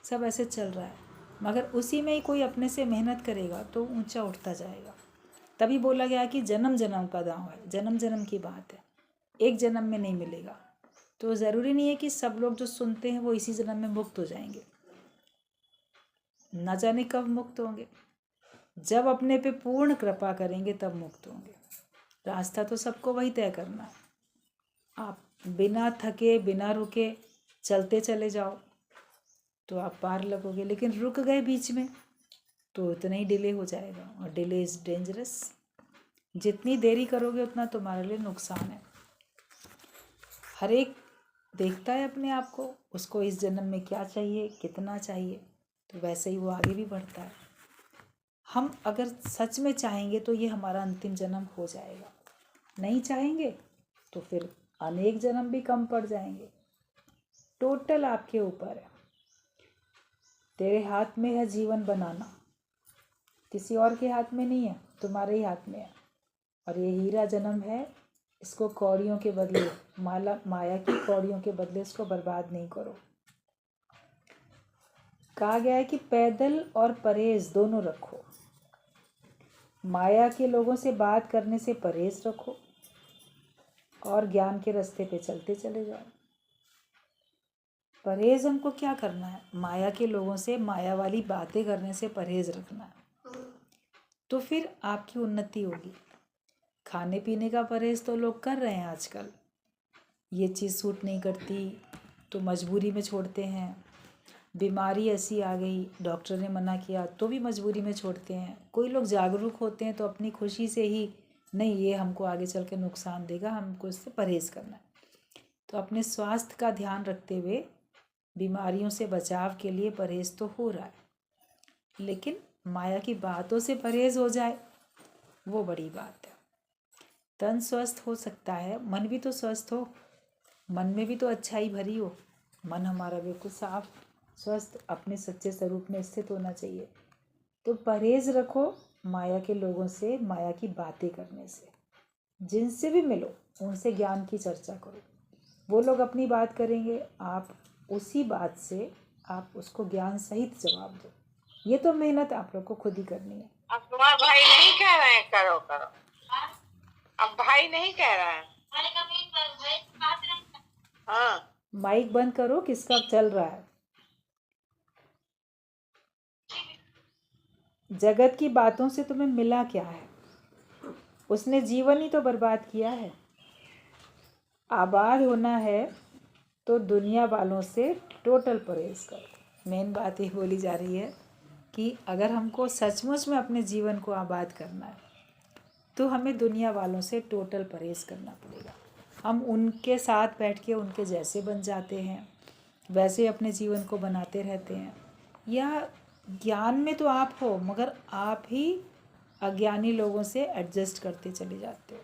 सब ऐसे चल रहा है। मगर उसी में ही कोई अपने से मेहनत करेगा तो ऊंचा उठता जाएगा। तभी बोला गया कि जन्म जन्म का दांव है, जन्म जन्म की बात है, एक जन्म में नहीं मिलेगा। तो ज़रूरी नहीं है कि सब लोग जो सुनते हैं वो इसी जन्म में मुक्त हो जाएंगे। न जाने कब मुक्त होंगे, जब अपने पे पूर्ण कृपा करेंगे तब मुक्त होंगे। रास्ता तो सबको वही तय करना है। आप बिना थके बिना रुके चलते चले जाओ तो आप पार लगोगे, लेकिन रुक गए बीच में तो इतना ही डिले हो जाएगा, और डिले इज़ डेंजरस। जितनी देरी करोगे उतना तुम्हारे लिए नुकसान है। हर एक देखता है अपने आप को, उसको इस जन्म में क्या चाहिए, कितना चाहिए, तो वैसे ही वो आगे भी बढ़ता है। हम अगर सच में चाहेंगे तो ये हमारा अंतिम जन्म हो जाएगा, नहीं चाहेंगे तो फिर अनेक जन्म भी कम पड़ जाएंगे। टोटल आपके ऊपर है। तेरे हाथ में है जीवन बनाना, किसी और के हाथ में नहीं है, तुम्हारे ही हाथ में है। और ये हीरा जन्म है, इसको कौड़ियों के बदले, माया की कौड़ियों के बदले इसको बर्बाद नहीं करो। कहा गया है कि पैदल और परहेज दोनों रखो। माया के लोगों से बात करने से परहेज रखो और ज्ञान के रास्ते पे चलते चले जाओ। परहेज हमको क्या करना है? माया के लोगों से, माया वाली बातें करने से परहेज रखना है, तो फिर आपकी उन्नति होगी। खाने पीने का परहेज तो लोग कर रहे हैं आजकल, ये चीज़ सूट नहीं करती तो मजबूरी में छोड़ते हैं। बीमारी ऐसी आ गई, डॉक्टर ने मना किया तो भी मजबूरी में छोड़ते हैं। कोई लोग जागरूक होते हैं तो अपनी खुशी से ही, नहीं ये हमको आगे चल के नुकसान देगा, हमको इससे परहेज़ करना है। तो अपने स्वास्थ्य का ध्यान रखते हुए बीमारियों से बचाव के लिए परहेज़ तो हो रहा है, लेकिन माया की बातों से परहेज़ हो जाए वो बड़ी बात है। तन स्वस्थ हो सकता है, मन भी तो स्वस्थ हो, मन में भी तो अच्छाई भरी हो। मन हमारा बिल्कुल साफ स्वस्थ अपने सच्चे स्वरूप में स्थित होना चाहिए। तो परहेज रखो माया के लोगों से, माया की बातें करने से। जिनसे भी मिलो उनसे ज्ञान की चर्चा करो। वो लोग अपनी बात करेंगे, आप उसी बात से आप उसको ज्ञान सहित जवाब दो। ये तो मेहनत आप लोग को खुद ही करनी है। अब तुम्हारा भाई नहीं कह रहे हैं करो करो, अब भाई नहीं कह रहा है। हाँ माइक बंद करो, किसका चल रहा है? जगत की बातों से तुम्हें मिला क्या है? उसने जीवन ही तो बर्बाद किया है। आबाद होना है तो दुनिया वालों से टोटल परहेज करो। मेन बात ये बोली जा रही है कि अगर हमको सचमुच में अपने जीवन को आबाद करना है तो हमें दुनिया वालों से टोटल परहेज करना पड़ेगा। हम उनके साथ बैठ के उनके जैसे बन जाते हैं, वैसे अपने जीवन को बनाते रहते हैं। या ज्ञान में तो आप हो, मगर आप ही अज्ञानी लोगों से एडजस्ट करते चले जाते हो।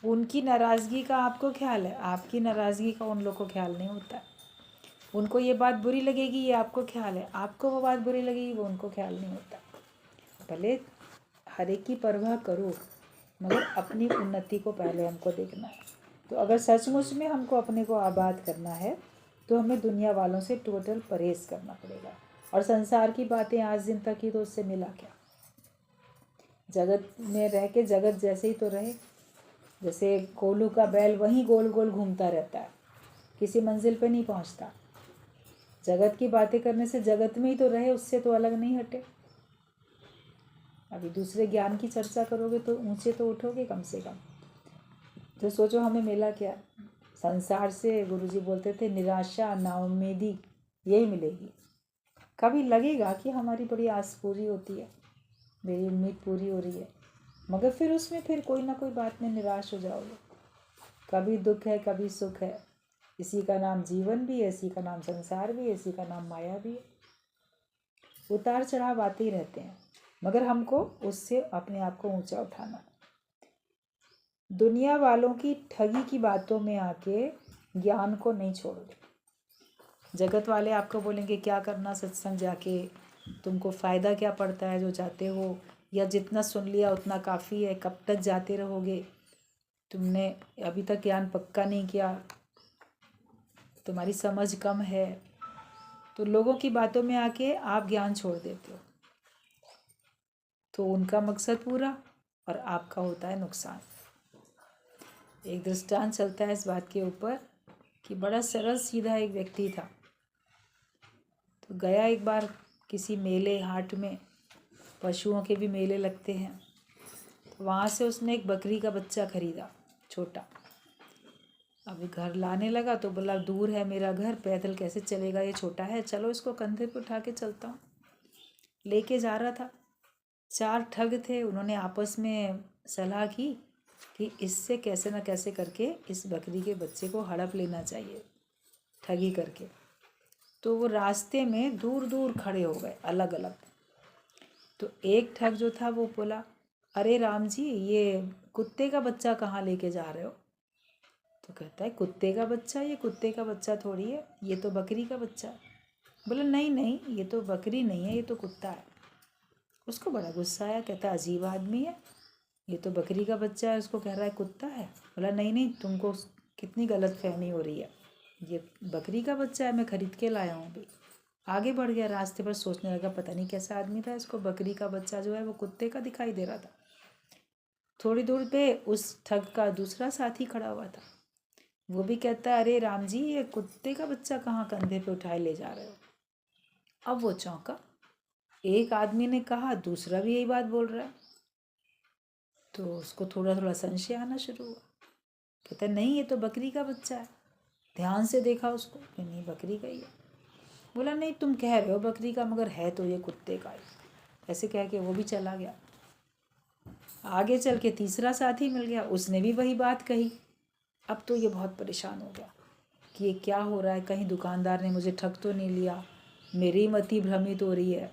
उनकी नाराज़गी का आपको ख्याल है, आपकी नाराज़गी का उन लोग को ख्याल नहीं होता है। उनको ये बात बुरी लगेगी, ये आपको ख्याल है, आपको वो बात बुरी लगेगी, वो उनको ख्याल नहीं होता। भले हर एक की परवाह करो, मगर अपनी उन्नति को पहले हमको देखना है। तो अगर सचमुच में हमको अपने को आबाद करना है तो हमें दुनिया वालों से टोटल परहेज करना पड़ेगा। और संसार की बातें आज दिन तक ही तो उससे मिला क्या? जगत में रह के जगत जैसे ही तो रहे। जैसे कोलू का बैल वहीं गोल गोल घूमता रहता है, किसी मंजिल पे नहीं पहुंचता। जगत की बातें करने से जगत में ही तो रहे, उससे तो अलग नहीं हटे। अभी दूसरे ज्ञान की चर्चा करोगे तो ऊंचे तो उठोगे कम से कम। तो सोचो हमें मिला क्या? संसार से गुरुजी बोलते थे निराशा, नाउम्मीदी यही मिलेगी। कभी लगेगा कि हमारी बड़ी आस पूरी होती है, मेरी उम्मीद पूरी हो रही है, मगर फिर उसमें फिर कोई ना कोई बात में निराश हो जाओगे। कभी दुख है, कभी सुख है। इसी का नाम जीवन भी है, इसी का नाम संसार भी है, इसी का नाम माया भी है। उतार चढ़ाव आते ही रहते हैं, मगर हमको उससे अपने आप को ऊंचा उठाना है। दुनिया वालों की ठगी की बातों में आके ज्ञान को नहीं छोड़ोगे। जगत वाले आपको बोलेंगे क्या करना सत्संग जाके, तुमको फ़ायदा क्या पड़ता है जो जाते हो, या जितना सुन लिया उतना काफ़ी है, कब तक जाते रहोगे, तुमने अभी तक ज्ञान पक्का नहीं किया, तुम्हारी समझ कम है। तो लोगों की बातों में आके आप ज्ञान छोड़ देते हो, तो उनका मकसद पूरा और आपका होता है नुकसान। एक दृष्टांत चलता है इस बात के ऊपर कि बड़ा सरल सीधा एक व्यक्ति था। तो गया एक बार किसी मेले हाट में, पशुओं के भी मेले लगते हैं, तो वहाँ से उसने एक बकरी का बच्चा खरीदा, छोटा। अभी घर लाने लगा तो बोला दूर है मेरा घर, पैदल कैसे चलेगा, ये छोटा है, चलो इसको कंधे पे उठा के चलता हूँ। लेके जा रहा था। 4 ठग थे, उन्होंने आपस में सलाह की कि इससे कैसे न कैसे करके इस बकरी के बच्चे को हड़प लेना चाहिए, ठगी करके। तो वो रास्ते में दूर दूर खड़े हो गए, अलग अलग। तो एक ठग जो था वो बोला, अरे राम जी, ये कुत्ते का बच्चा कहाँ लेके जा रहे हो? तो कहता है कुत्ते का बच्चा? ये कुत्ते का बच्चा थोड़ी है, ये तो बकरी का बच्चा है। बोला नहीं नहीं, ये तो बकरी नहीं है, ये तो कुत्ता है। उसको बड़ा गुस्सा आया, कहता अजीब आदमी है, ये तो बकरी का बच्चा है, उसको कह रहा है कुत्ता है। बोला नहीं नहीं, तुमको कितनी गलत फहमी हो रही है, ये बकरी का बच्चा है, मैं खरीद के लाया हूँ अभी। आगे बढ़ गया, रास्ते पर सोचने लगा पता नहीं कैसा आदमी था, इसको बकरी का बच्चा जो है वो कुत्ते का दिखाई दे रहा था। थोड़ी दूर पे उस ठग का दूसरा साथी खड़ा हुआ था, वो भी कहता है अरे राम जी, ये कुत्ते का बच्चा कहाँ कंधे पे उठाए ले जा रहे हो? अब वो चौंका, एक आदमी ने कहा, दूसरा भी यही बात बोल रहा है। तो उसको थोड़ा थोड़ा संशय आना शुरू हुआ। कहता है नहीं, ये तो बकरी का बच्चा है। ध्यान से देखा उसको, नहीं बकरी का ही है। बोला नहीं, तुम कह रहे हो बकरी का, मगर है तो ये कुत्ते का ही। ऐसे कह के वो भी चला गया। आगे चल के तीसरा साथी मिल गया, उसने भी वही बात कही। अब तो ये बहुत परेशान हो गया कि ये क्या हो रहा है, कहीं दुकानदार ने मुझे ठग तो नहीं लिया, मेरी मति भ्रमित हो रही है।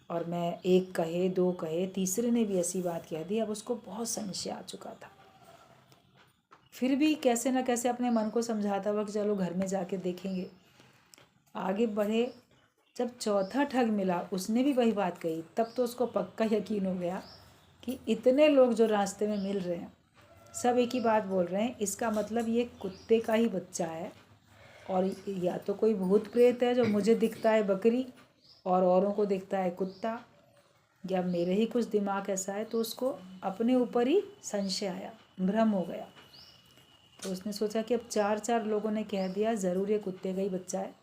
और मैं एक कहे, दो कहे, तीसरे ने भी ऐसी बात कह दी। अब उसको बहुत संशय आ चुका था। फिर भी कैसे ना कैसे अपने मन को समझाता हुआ कि चलो घर में जाके देखेंगे। आगे बढ़े, जब चौथा ठग मिला, उसने भी वही बात कही। तब तो उसको पक्का यकीन हो गया कि इतने लोग जो रास्ते में मिल रहे हैं सब एक ही बात बोल रहे हैं, इसका मतलब ये कुत्ते का ही बच्चा है। और या तो कोई भूत प्रेत है जो मुझे दिखता है बकरी और औरों को दिखता है कुत्ता, या मेरे ही कुछ दिमाग ऐसा है। तो उसको अपने ऊपर ही संशय आया, भ्रम हो गया। तो उसने सोचा कि अब 4 लोगों ने कह दिया ज़रूर ये कुत्ते का ही बच्चा है,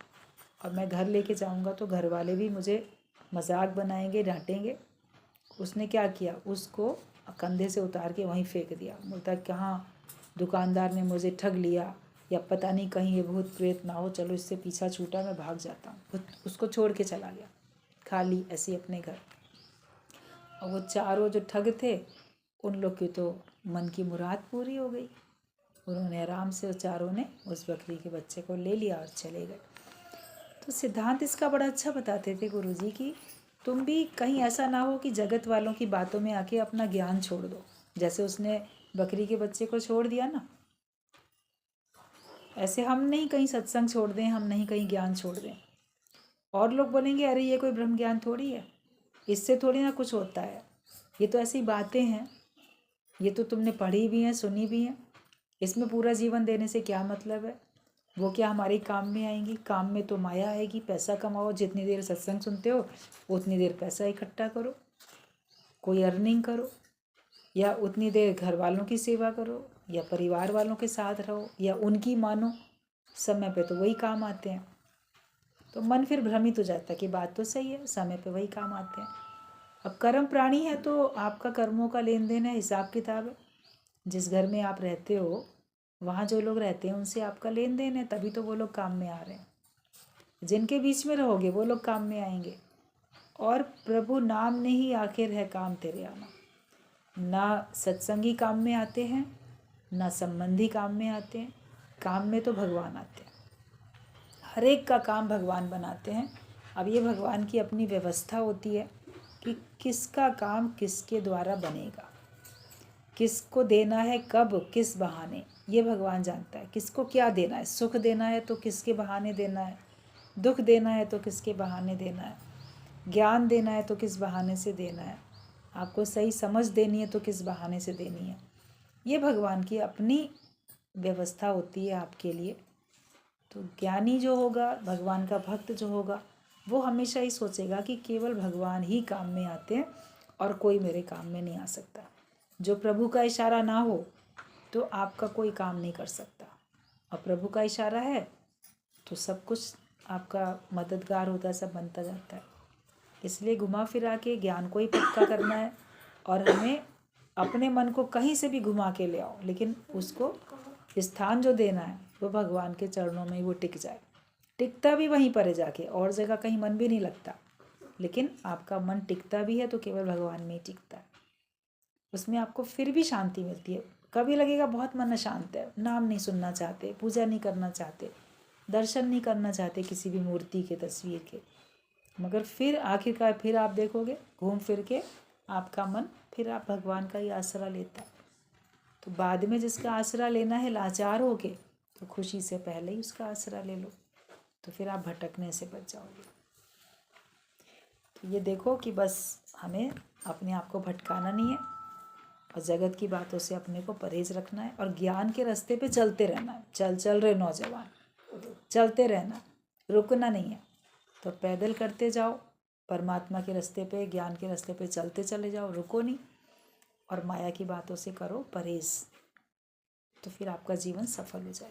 और मैं घर लेके जाऊंगा तो घर वाले भी मुझे मजाक बनाएंगे, डांटेंगे। उसने क्या किया, उसको कंधे से उतार के वहीं फेंक दिया। बोलता कहाँ दुकानदार ने मुझे ठग लिया, या पता नहीं कहीं ये भूत प्रेत ना हो, चलो इससे पीछा छूटा, मैं भाग जाता हूँ। उसको छोड़ के चला गया खाली ऐसे ही अपने घर। और वो चारों जो ठग थे उन लोग की तो मन की मुराद पूरी हो गई। उन्होंने आराम से, उस चारों ने उस बकरी के बच्चे को ले लिया और चले गए। तो सिद्धांत इसका बड़ा अच्छा बताते थे गुरुजी की तुम भी कहीं ऐसा ना हो कि जगत वालों की बातों में आके अपना ज्ञान छोड़ दो। जैसे उसने बकरी के बच्चे को छोड़ दिया ना, ऐसे हम नहीं कहीं सत्संग छोड़ दें, हम नहीं कहीं ज्ञान छोड़ दें। और लोग बोलेंगे अरे ये कोई ब्रह्म ज्ञान थोड़ी है, इससे थोड़ी ना कुछ होता है, ये तो ऐसी बातें हैं, ये तो तुमने पढ़ी भी हैं, सुनी भी हैं, इसमें पूरा जीवन देने से क्या मतलब है, वो क्या हमारे काम में आएंगी? काम में तो माया आएगी। पैसा कमाओ, जितनी देर सत्संग सुनते हो उतनी देर पैसा इकट्ठा करो, कोई अर्निंग करो, या उतनी देर घर वालों की सेवा करो, या परिवार वालों के साथ रहो, या उनकी मानो। समय पे तो वही काम आते हैं। तो मन फिर भ्रमित हो जाता है कि बात तो सही है, समय पे वही काम आते हैं। अब कर्म प्राणी है तो आपका कर्मों का लेन देन है, हिसाब किताब है। जिस घर में आप रहते हो वहाँ जो लोग रहते हैं उनसे आपका लेन देन है, तभी तो वो लोग काम में आ रहे हैं। जिनके बीच में रहोगे वो लोग काम में आएंगे। और प्रभु नाम ने ही आखिर है काम तेरे आना। ना सत्संगी काम में आते हैं, ना संबंधी काम में आते हैं, काम में तो भगवान आते हैं। हर एक का काम भगवान बनाते हैं। अब ये भगवान की अपनी व्यवस्था होती है कि किसका काम किसके द्वारा बनेगा, किसको देना है, कब, किस बहाने, ये भगवान जानता है। किसको क्या देना है, सुख देना है तो किसके बहाने देना है, दुख देना है तो किसके बहाने देना है, ज्ञान देना है तो किस बहाने से देना है, आपको सही समझ देनी है तो किस बहाने से देनी है। ये भगवान की अपनी व्यवस्था होती है आपके लिए। तो ज्ञानी जो होगा, भगवान का भक्त जो होगा, वो हमेशा ही सोचेगा कि केवल भगवान ही काम में आते हैं और कोई मेरे काम में नहीं आ सकता। जो प्रभु का इशारा ना हो तो आपका कोई काम नहीं कर सकता, और प्रभु का इशारा है तो सब कुछ आपका मददगार होता है, सब बनता जाता है। इसलिए घुमा फिरा के ज्ञान को ही पक्का करना है, और हमें अपने मन को कहीं से भी घुमा के ले आओ, लेकिन उसको स्थान जो देना है वो भगवान के चरणों में ही वो टिक जाए। टिकता भी वहीं पर है जाके, और जगह कहीं मन भी नहीं लगता, लेकिन आपका मन टिकता भी है तो केवल भगवान में ही टिकता है। उसमें आपको फिर भी शांति मिलती है। कभी लगेगा बहुत मन अशांत है, नाम नहीं सुनना चाहते, पूजा नहीं करना चाहते, दर्शन नहीं करना चाहते किसी भी मूर्ति के, तस्वीर के, मगर फिर आखिरकार फिर आप देखोगे घूम फिर के आपका मन फिर आप भगवान का ही आसरा लेता है। तो बाद में जिसका आसरा लेना है लाचार होके, तो खुशी से पहले ही उसका आसरा ले लो, तो फिर आप भटकने से बच जाओगे। तो ये देखो कि बस हमें अपने आप को भटकाना नहीं है, और जगत की बातों से अपने को परहेज रखना है, और ज्ञान के रास्ते पे चलते रहना है। चल रहे नौजवान, चलते रहना, रुकना नहीं है। तो पैदल करते जाओ, परमात्मा के रास्ते पे, ज्ञान के रास्ते पे चलते चले जाओ, रुको नहीं, और माया की बातों से करो परहेज, तो फिर आपका जीवन सफल हो जाए।